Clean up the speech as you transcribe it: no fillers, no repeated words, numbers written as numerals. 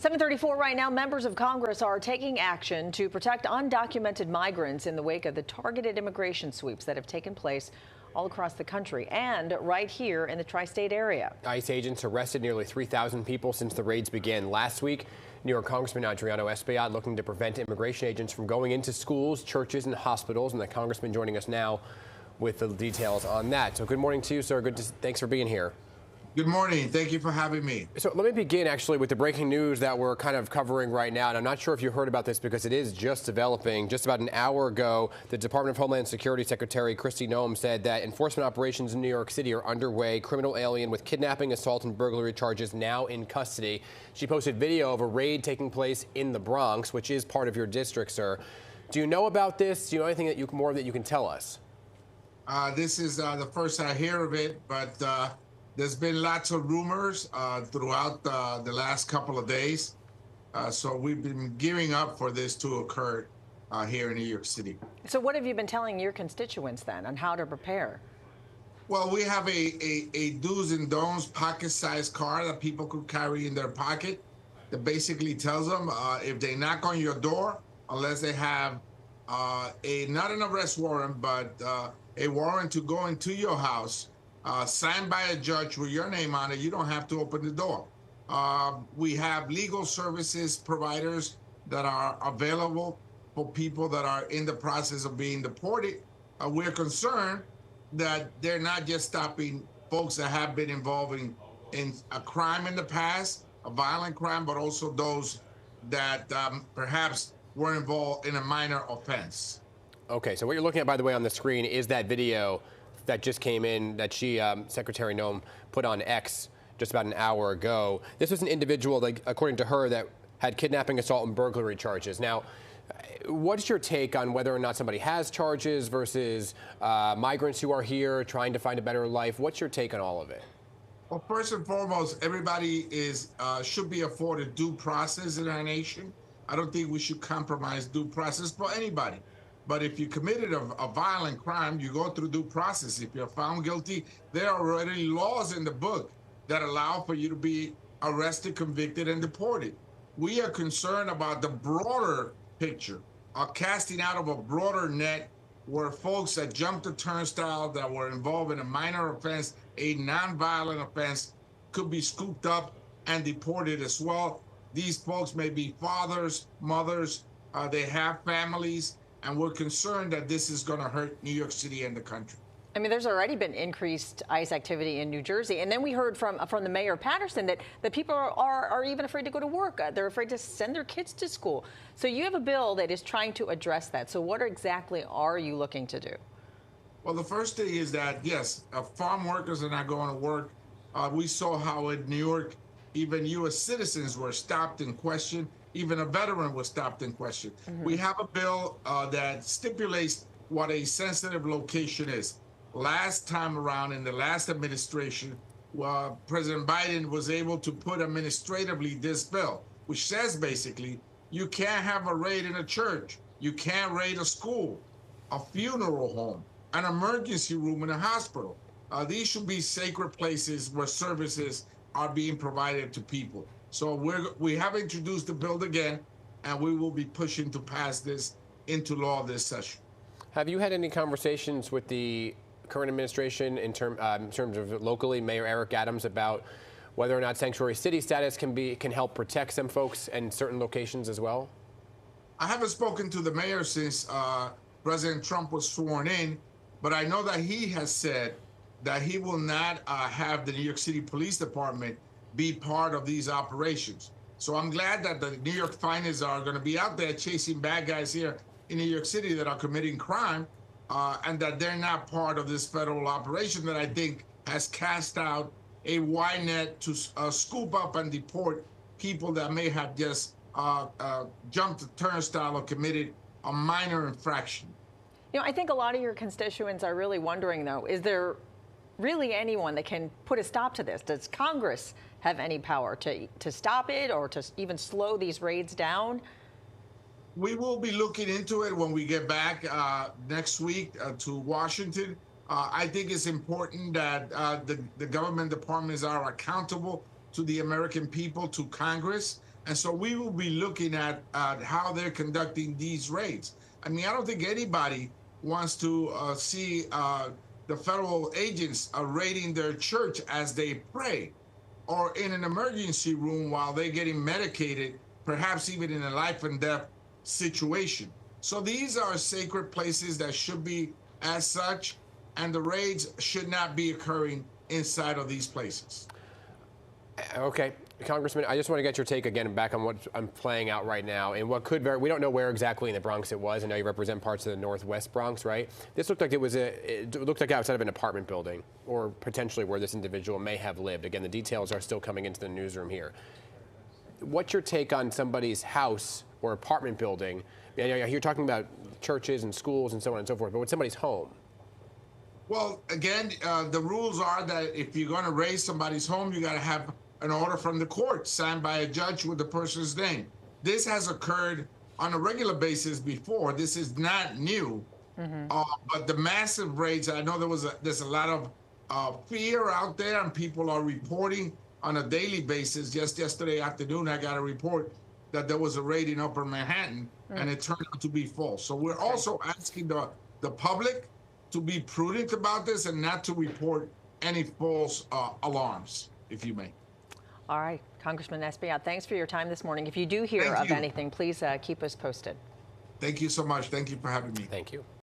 7:34 right now. Members of Congress are taking action to protect undocumented migrants in the wake of the targeted immigration sweeps that have taken place all across the country and right here in the tri-state area. ICE agents arrested nearly 3,000 people since the raids began last week. New York Congressman Adriano Espaillat looking to prevent immigration agents from going into schools, churches, and hospitals. And the congressman joining us now with the details on that. So good morning to you, sir. Thanks for being here. Good morning. Thank you for having me. So let me begin actually with the breaking news that we're kind of covering right now. And I'm not sure if you heard about this because it is just developing. Just about an hour ago, the Department of Homeland Security Secretary Kristi Noem said that enforcement operations in New York City are underway. Criminal alien with kidnapping, assault, and burglary charges now in custody. She posted video of a raid taking place in the Bronx, which is part of your district, sir. Do you know about this? Do you know anything that you can tell us? This is the first I hear of it, but there's been lots of rumors throughout the last couple of days. So we've been gearing up for this to occur here in New York City. So what have you been telling your constituents then on how to prepare? Well, we have a do's and don'ts pocket-sized card that people could carry in their pocket that basically tells them if they knock on your door, unless they have not an arrest warrant, but a warrant to go into your house, signed by a judge with your name on it, you don't have to open the door. We have legal services providers that are available for people that are in the process of being deported. We're concerned that they're not just stopping folks that have been involved in a crime in the past, a violent crime, but also those that perhaps were involved in a minor offense. Okay, so what you're looking at, by the way, on the screen is that video that just came in that Secretary Noem put on X just about an hour ago. This was an individual, like, according to her, that had kidnapping, assault, and burglary charges. Now, what's your take on whether or not somebody has charges versus migrants who are here trying to find a better life? What's your take on all of it? Well, first and foremost, everybody should be afforded due process in our nation. I don't think we should compromise due process for anybody. But if you committed a violent crime, you go through due process. If you're found guilty, there are already laws in the book that allow for you to be arrested, convicted, and deported. We are concerned about the broader picture, casting out of a broader net where folks that jumped the turnstile, that were involved in a minor offense, a nonviolent offense, could be scooped up and deported as well. These folks may be fathers, mothers, they have families, and we're concerned that this is going to hurt New York City and the country. I mean, there's already been increased ICE activity in New Jersey. And then we heard from the mayor, Patterson, that people are even afraid to go to work. They're afraid to send their kids to school. So you have a bill that is trying to address that. So what exactly are you looking to do? Well, the first thing is that, yes, farm workers are not going to work. We saw how in New York, even U.S. citizens were stopped and questioned. Even a veteran was stopped and questioned. Mm-hmm. We have a bill that stipulates what a sensitive location is. Last time around in the last administration, President Biden was able to put administratively this bill, which says basically you can't have a raid in a church, you can't raid a school, a funeral home, an emergency room in a hospital. These should be sacred places where services are being provided to people. So we have introduced the bill again, and we will be pushing to pass this into law this session. Have you had any conversations with the current administration in terms of locally, Mayor Eric Adams, about whether or not sanctuary city status can help protect some folks in certain locations as well? I haven't spoken to the mayor since President Trump was sworn in, but I know that he has said that he will not have the New York City Police Department be part of these operations. So I'm glad that the New York finest are going to be out there chasing bad guys here in New York City that are committing crime, and that they're not part of this federal operation that I think has cast out a wide net to scoop up and deport people that may have just jumped the turnstile or committed a minor infraction. You know, I think a lot of your constituents are really wondering, though, is there really anyone that can put a stop to this? Does Congress have any power to stop it or to even slow these raids down? We will be looking into it when we get back next week to Washington. I think it's important that the government departments are accountable to the American people, to Congress. And so we will be looking at how they're conducting these raids. I mean, I don't think anybody wants to see the federal agents raiding their church as they pray, or in an emergency room while they're getting medicated, perhaps even in a life and death situation. So these are sacred places that should be as such, and the raids should not be occurring inside of these places. Okay. Congressman, I just want to get your take again back on what I'm playing out right now and what could we don't know where exactly in the Bronx it was. I know you represent parts of the Northwest Bronx, right? This looked like it looked like outside of an apartment building, or potentially where this individual may have lived. Again, the details are still coming into the newsroom here. What's your take on somebody's house or apartment building? You're talking about churches and schools and so on and so forth, but what's somebody's home? Well, again, the rules are that if you're going to raise somebody's home, you got to have an order from the court signed by a judge with the person's name. This has occurred on a regular basis before. This is not new. But the massive raids, I know there's a lot of fear out there, and people are reporting on a daily basis. Just yesterday afternoon, I got a report that there was a raid in Upper Manhattan, and it turned out to be false. So we're also asking the public to be prudent about this and not to report any false alarms, if you may. All right, Congressman Espaillat, thanks for your time this morning. If you do hear of anything, please keep us posted. Thank you so much. Thank you for having me. Thank you.